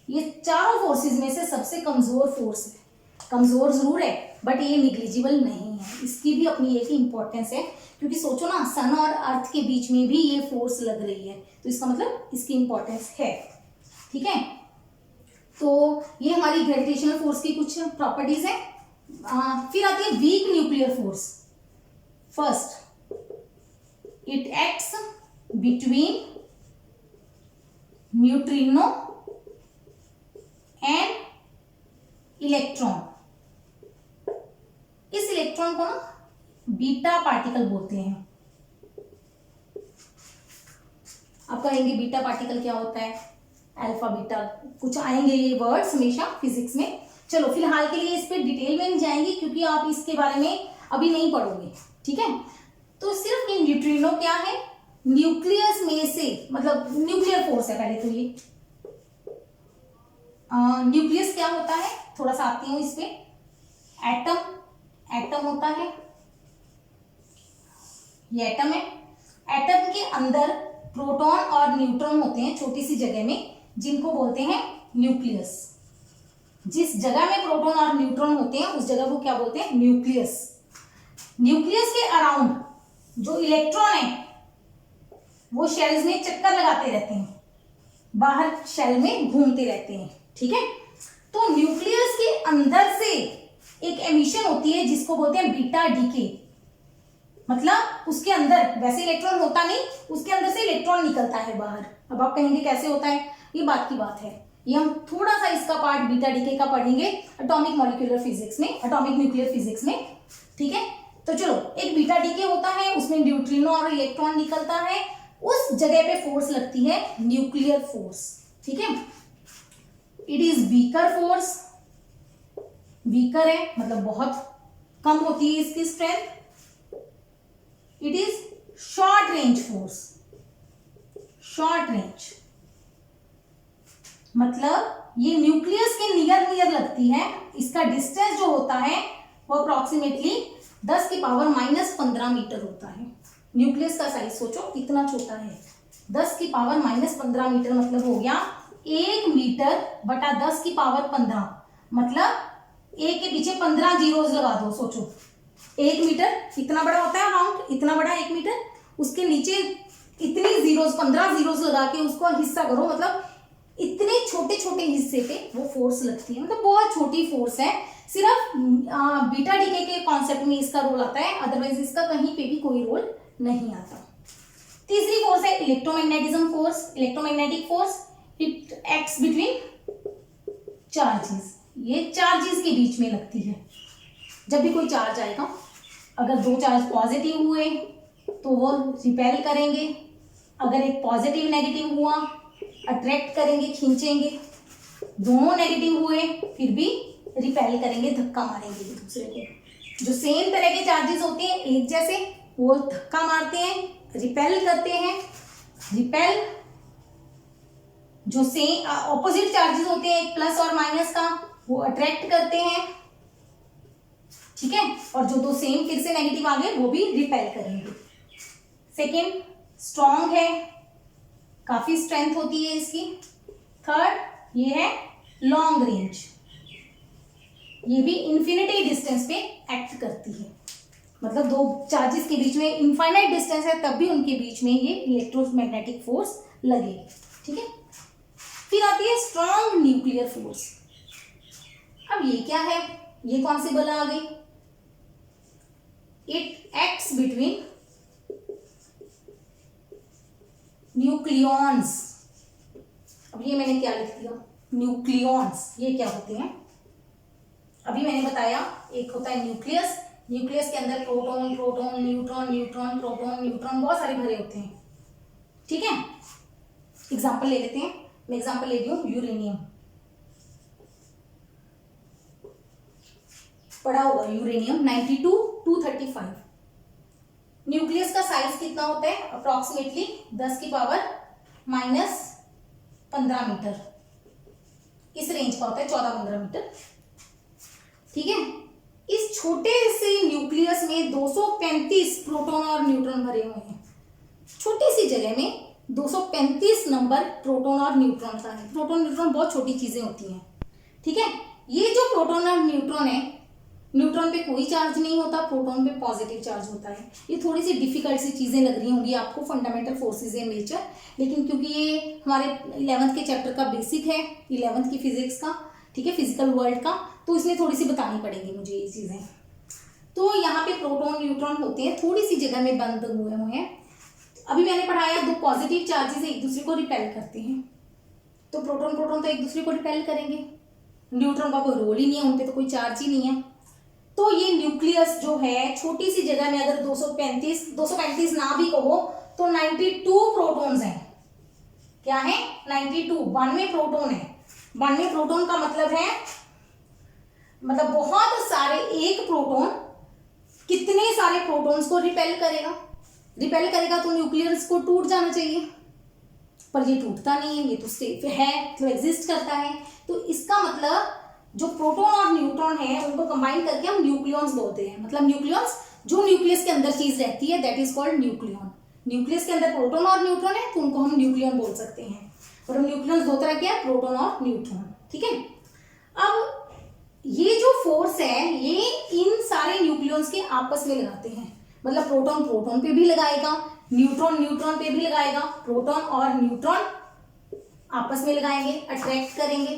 ये चारों फोर्सेस में से सबसे कमजोर फोर्स है। कमजोर जरूर है बट ये निग्लिजिबल नहीं है, इसकी भी अपनी एक इंपॉर्टेंस है, क्योंकि सोचो ना, सन और अर्थ के बीच में भी ये फोर्स लग रही है, तो इसका मतलब इसकी इंपॉर्टेंस है, ठीक है। तो ये हमारी ग्रेविटेशनल फोर्स की कुछ प्रॉपर्टीज है। फिर आती है weak nuclear force. First, it acts between neutrino and electron. इस इलेक्ट्रॉन को ना बीटा पार्टिकल बोलते हैं। आप कहेंगे बीटा पार्टिकल क्या होता है? अल्फा बीटा, कुछ आएंगे ये वर्ड्स हमेशा फिजिक्स में। चलो फिलहाल के लिए इस पे डिटेल में नहीं जाएंगे क्योंकि आप इसके बारे में अभी नहीं पढ़ोगे, ठीक है। तो सिर्फ ये न्यूट्रिनो क्या है? न्यूक्लियस में से, मतलब न्यूक्लियर फोर्स है पहले तो ये। न्यूक्लियस क्या होता है? थोड़ा सा आती हूं इस पे। एटम, एटम होता है, ये एटम है। एटम के अंदर प्रोटॉन और न्यूट्रॉन होते हैं छोटी सी जगह में, जिनको बोलते हैं न्यूक्लियस। जिस जगह में प्रोटॉन और न्यूट्रॉन होते हैं उस जगह को क्या बोलते हैं? न्यूक्लियस। न्यूक्लियस के अराउंड जो इलेक्ट्रॉन है वो शेल्स में चक्कर लगाते रहते हैं, बाहर शेल में घूमते रहते हैं, ठीक है। तो न्यूक्लियस के अंदर से एक एमिशन होती है जिसको बोलते हैं बीटा डीके। मतलब उसके अंदर वैसे इलेक्ट्रॉन होता नहीं, उसके अंदर से इलेक्ट्रॉन निकलता है बाहर। अब आप कहेंगे कैसे होता है? ये बात की बात है, ये हम थोड़ा सा इसका पार्ट बीटा डीके का पढ़ेंगे एटॉमिक मॉलिक्यूलर फिजिक्स में, एटॉमिक न्यूक्लियर फिजिक्स में, ठीक है। तो चलो, एक बीटा डीके होता है, उसमें न्यूट्रिनो और इलेक्ट्रॉन निकलता है, उस जगह पे फोर्स लगती है न्यूक्लियर फोर्स, ठीक है। It is weaker force, weaker है मतलब बहुत कम होती है इसकी strength. It is short range force, short range मतलब ये न्यूक्लियस के नियर नियर लगती है, इसका डिस्टेंस जो होता है वो अप्रोक्सीमेटली 10 की पावर -15 मीटर होता है। न्यूक्लियस का साइज सोचो कितना छोटा है, 10 की पावर -15 मीटर, मतलब हो गया 1 मीटर बटा 10 की पावर 15, मतलब 1 के पीछे 15 जीरोस लगा दो। सोचो 1 मीटर इतना बड़ा होता है अमाउंट, इतना बड़ा 1 मीटर, उसके नीचे इतनी जीरोस 15 जीरोस लगा के उसको हिस्सा करो, मतलब इतने छोटे छोटे हिस्से पे वो फोर्स लगती है, मतलब बहुत छोटी फोर्स है। सिर्फ बीटा डीके के कॉन्सेप्ट में इसका रोल आता है, अदरवाइज इसका कहीं पे भी कोई रोल नहीं आता। तीसरी फोर्स है electromagnetism force. Electromagnetic force it acts between charges, ये चार्जेस के बीच में लगती है। जब भी कोई चार्ज आएगा, अगर दो चार्ज पॉजिटिव हुए तो वो रिपेल करेंगे, अगर एक पॉजिटिव नेगेटिव हुआ अट्रैक्ट करेंगे, खींचेंगे, दोनों नेगेटिव हुए फिर भी रिपेल करेंगे, धक्का मारेंगे एक दूसरे को। जो सेम तरह के चार्जेस होते हैं एक जैसे, वो धक्का मारते हैं, रिपेल करते हैं। रिपेल जो सेम ऑपोजिट चार्जेस होते हैं प्लस और माइनस का, वो अट्रैक्ट करते हैं, ठीक है, और जो दो सेम फिर से नेगेटिव आ गए वो भी रिपेल करेंगे। सेकेंड स्ट्रॉन्ग है, काफी स्ट्रेंथ होती है इसकी। थर्ड ये है लॉन्ग रेंज, ये भी इंफिनिटी डिस्टेंस पे एक्ट करती है, मतलब दो चार्जेस के बीच में इनफाइनाइट डिस्टेंस है तब भी उनके बीच में ये इलेक्ट्रोमैग्नेटिक फोर्स लगेगी, ठीक है। फिर आती है स्ट्रॉन्ग न्यूक्लियर फोर्स। अब ये क्या है, ये कौन सी बल आ गई, इट एक्ट्स बिटवीन न्यूक्लियॉन्स। अब ये मैंने क्या लिख दिया, न्यूक्लियॉन्स, ये क्या होते हैं, अभी मैंने बताया एक होता है न्यूक्लियस, न्यूक्लियस के अंदर proton proton neutron neutron proton neutron बहुत सारे भरे होते हैं, ठीक है। एग्जाम्पल ले लेते हैं, मैं एग्जाम्पल ले रही हूँ यूरेनियम, पढ़ा होगा यूरेनियम 92 235। न्यूक्लियस का साइज कितना होता है, अप्रोक्सीमेटली 10 की पावर -15 मीटर, इस रेंज का होता है 14-15 मीटर, ठीक है। इस छोटे से न्यूक्लियस में 235 प्रोटॉन और न्यूट्रॉन भरे हुए हैं, छोटी सी जगह में 235 नंबर प्रोटॉन और न्यूट्रॉन का है। प्रोटॉन न्यूट्रॉन बहुत छोटी चीजें होती हैं, ठीक है। ये जो प्रोटॉन और न्यूट्रॉन है, न्यूट्रॉन पे कोई चार्ज नहीं होता, प्रोटॉन पे पॉजिटिव चार्ज होता है। ये थोड़ी सी डिफिकल्ट सी चीजें लग रही होंगी आपको, फंडामेंटल फोर्सेज इन नेचर, लेकिन क्योंकि ये हमारे 11th के चैप्टर का बेसिक है, 11th की फिजिक्स का, ठीक है, फिजिकल वर्ल्ड का, तो इसमें थोड़ी सी बतानी पड़ेगी मुझे ये चीजें। तो यहाँ पे प्रोटॉन न्यूट्रॉन होते हैं, थोड़ी सी जगह में बंद हुए हैं। अभी मैंने पढ़ाया दो पॉजिटिव चार्जेस एक दूसरे को रिपेल करते हैं, तो प्रोटॉन प्रोटॉन तो एक दूसरे को रिपेल करेंगे, न्यूट्रॉन का कोई रोल ही नहीं है, उन पे तो कोई चार्ज ही नहीं है। तो ये न्यूक्लियस जो है छोटी सी जगह में अगर 235 ना भी कहो तो 92 प्रोटॉन्स हैं। क्या है, 92 प्रोटॉन है। 92 प्रोटॉन का मतलब है, मतलब बहुत सारे, एक प्रोटॉन कितने सारे प्रोटॉन्स को रिपेल करेगा। रिपेल करेगा तो न्यूक्लियस को टूट जाना चाहिए, पर ये टूटता नहीं है, ये तो स्टेट है, तो एग्जिस्ट करता है। तो इसका मतलब जो प्रोटॉन और न्यूट्रॉन है उनको कंबाइन करके हम न्यूक्लियॉन्स बोलते हैं। मतलब न्यूक्लियॉन्स, जो न्यूक्लियस के अंदर चीज रहती है, that is called nucleon. Nucleus के अंदर प्रोटॉन और न्यूट्रॉन है तो उनको हम न्यूक्लियॉन बोल सकते हैं। और न्यूक्लियॉन्स दो तरह के हैं, प्रोटॉन और न्यूट्रॉन, ठीक है। अब ये जो फोर्स है ये इन सारे न्यूक्लियॉन्स के आपस में लगाते हैं, मतलब प्रोटॉन प्रोटॉन पे भी लगाएगा, न्यूट्रॉन न्यूट्रॉन पे भी लगाएगा, प्रोटॉन और न्यूट्रॉन आपस में लगाएंगे, अट्रैक्ट करेंगे,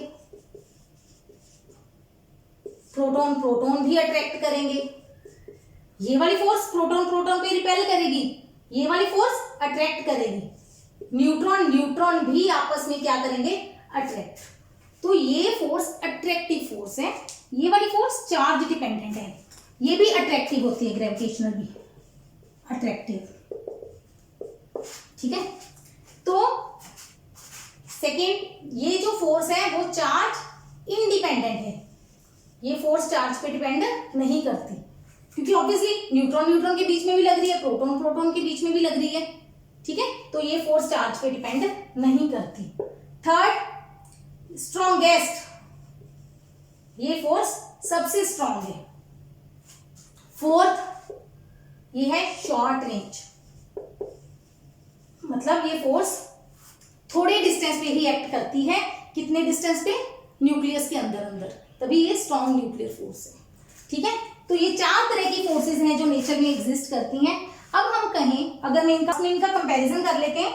प्रोटॉन प्रोटॉन भी अट्रैक्ट करेंगे। ये वाली फोर्स प्रोटॉन प्रोटॉन पे रिपेल करेगी, ये वाली फोर्स अट्रैक्ट करेगी, न्यूट्रॉन न्यूट्रॉन भी आपस में क्या करेंगे, अट्रैक्ट। तो ये फोर्स अट्रैक्टिव फोर्स है, ये वाली फोर्स चार्ज डिपेंडेंट है, ये भी अट्रैक्टिव होती है, ग्रेविटेशनल भी अट्रैक्टिव, ठीक है। तो सेकेंड, ये जो फोर्स है वो चार्ज इंडिपेंडेंट है, ये फोर्स चार्ज पे डिपेंड नहीं करती, क्योंकि ऑब्वियसली न्यूट्रॉन न्यूट्रॉन के बीच में भी लग रही है, प्रोटॉन प्रोटॉन के बीच में भी लग रही है, ठीक है। तो ये फोर्स चार्ज पे डिपेंड नहीं करती। थर्ड, स्ट्रॉन्गेस्ट, ये फोर्स सबसे स्ट्रॉन्ग है। फोर्थ, ये है शॉर्ट रेंज, मतलब ये फोर्स थोड़े डिस्टेंस पे ही एक्ट करती है। कितने डिस्टेंस पे? न्यूक्लियस के अंदर अंदर, तभी ये स्ट्रॉन्ग न्यूक्लियर फोर्स है। ठीक है, तो ये 4 तरह की फोर्सेस हैं जो नेचर में एग्जिस्ट करती हैं। अब हम कहें, अगर मैं इनका कंपैरिजन कर लेते हैं।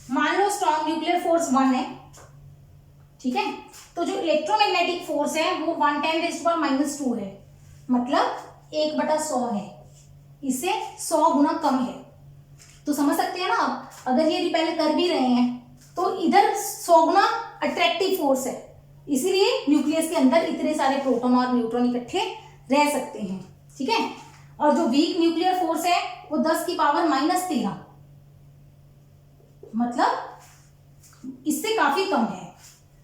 मान लो स्ट्रॉन्ग न्यूक्लियर फोर्स 1 है, ठीक है, तो जो इलेक्ट्रोमैग्नेटिक फोर्स है वो 110⁻² है, मतलब 1/100 है, इससे 100 गुना कम है। तो समझ सकते हैं ना आप, अगर ये रिपेल कर भी रहे हैं तो इधर 100 गुना अट्रैक्टिव फोर्स है, इसीलिए न्यूक्लियस के अंदर इतने सारे प्रोटॉन और न्यूट्रॉन इकट्ठे रह सकते हैं। ठीक है, और जो वीक न्यूक्लियर फोर्स है वो 10⁻13, मतलब इससे काफी कम है।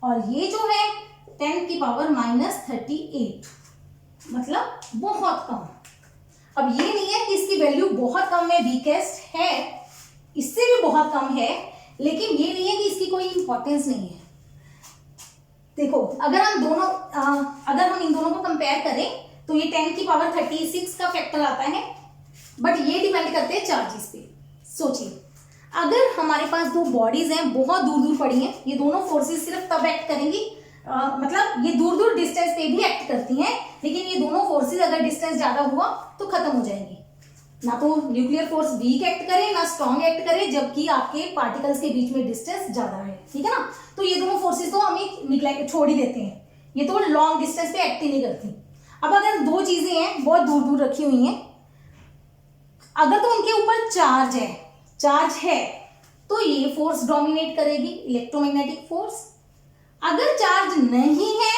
और ये जो है 10⁻38, मतलब बहुत कम। अब ये नहीं है कि इसकी वैल्यू बहुत कम है, वीकेस्ट है, इससे भी बहुत कम है, लेकिन ये नहीं है कि इसकी कोई इंपॉर्टेंस नहीं है। देखो, अगर हम इन दोनों को कंपेयर करें तो ये 10⁻36 का फैक्टर आता है, बट ये डिपेंड करते हैं चार्जेस पे। सोचिए, अगर हमारे पास दो बॉडीज हैं, बहुत दूर दूर पड़ी हैं, ये दोनों फोर्सेस सिर्फ तब एक्ट करेंगी, मतलब ये दूर दूर डिस्टेंस पे भी एक्ट करती हैं, लेकिन ये दोनों फोर्सेस अगर डिस्टेंस ज्यादा हुआ तो खत्म हो जाएंगी। ना तो न्यूक्लियर फोर्स वीक एक्ट करे ना स्ट्रॉन्ग एक्ट करे, जबकि आपके पार्टिकल्स के बीच में डिस्टेंस ज्यादा है। ठीक है ना, तो ये दोनों फोर्सेस तो हमें निकल छोड़ ही देते हैं, ये तो लॉन्ग डिस्टेंस पे एक्ट ही नहीं करती। अब अगर दो चीजें हैं बहुत दूर दूर रखी हुई हैं, अगर तो उनके ऊपर चार्ज है तो ये फोर्स डोमिनेट करेगी, इलेक्ट्रोमैग्नेटिक फोर्स। अगर चार्ज नहीं है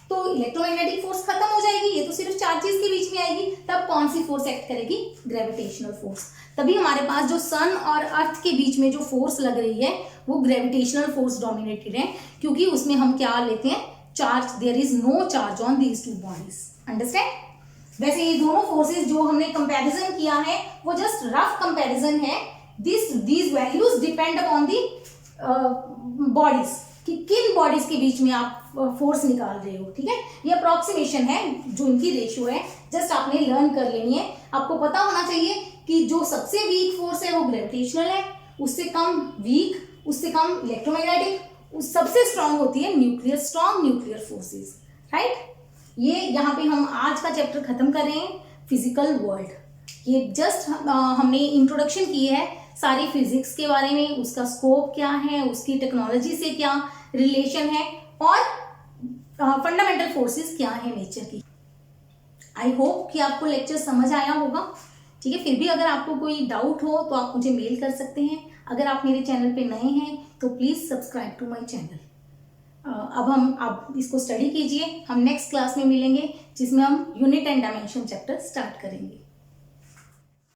तो इलेक्ट्रोमैग्नेटिक फोर्स खत्म हो जाएगी, ये तो सिर्फ चार्जेस के बीच में आएगी। तब कौन सी फोर्स एक्ट करेगी? Gravitational force. तभी हमारे पास जो सन और अर्थ के बीच में जो फोर्स लग रही है वो ग्रेविटेशनल फोर्स डोमिनेटेड है, क्योंकि उसमें हम क्या लेते हैं? Charge. There is no charge on these two bodies. Understand? वैसे ये दोनों फोर्सेस जो हमने कंपैरिजन किया है वो जस्ट रफ कंपैरिजन है। these values depend upon the bodies, कि किन बॉडीज के बीच में आप फोर्स निकाल रहे हो। ठीक है, ये अप्रोक्सीमेशन है, जो इनकी रेशियो है, जस्ट आपने लर्न कर लेनी है। आपको पता होना चाहिए कि जो सबसे वीक फोर्स है वो ग्रेविटेशनल है, उससे कम वीक, उससे कम इलेक्ट्रोमैग्नेटिक, सबसे स्ट्रांग होती है nuclear, strong nuclear forces. Right, ये यहाँ पे हम आज का चैप्टर खत्म कर रहे हैं, फिजिकल वर्ल्ड। ये जस्ट हमने इंट्रोडक्शन की है सारी फिजिक्स के बारे में, उसका स्कोप क्या है, उसकी टेक्नोलॉजी से क्या रिलेशन है, और फंडामेंटल फोर्सेस क्या है नेचर की। आई होप कि आपको लेक्चर समझ आया होगा। ठीक है, फिर भी अगर आपको कोई डाउट हो तो आप मुझे मेल कर सकते हैं। अगर आप मेरे चैनल पे नए हैं तो please subscribe to my channel. अब इसको स्टडी कीजिए। हम नेक्स्ट क्लास में मिलेंगे जिसमें हम unit and dimension chapter start करेंगे।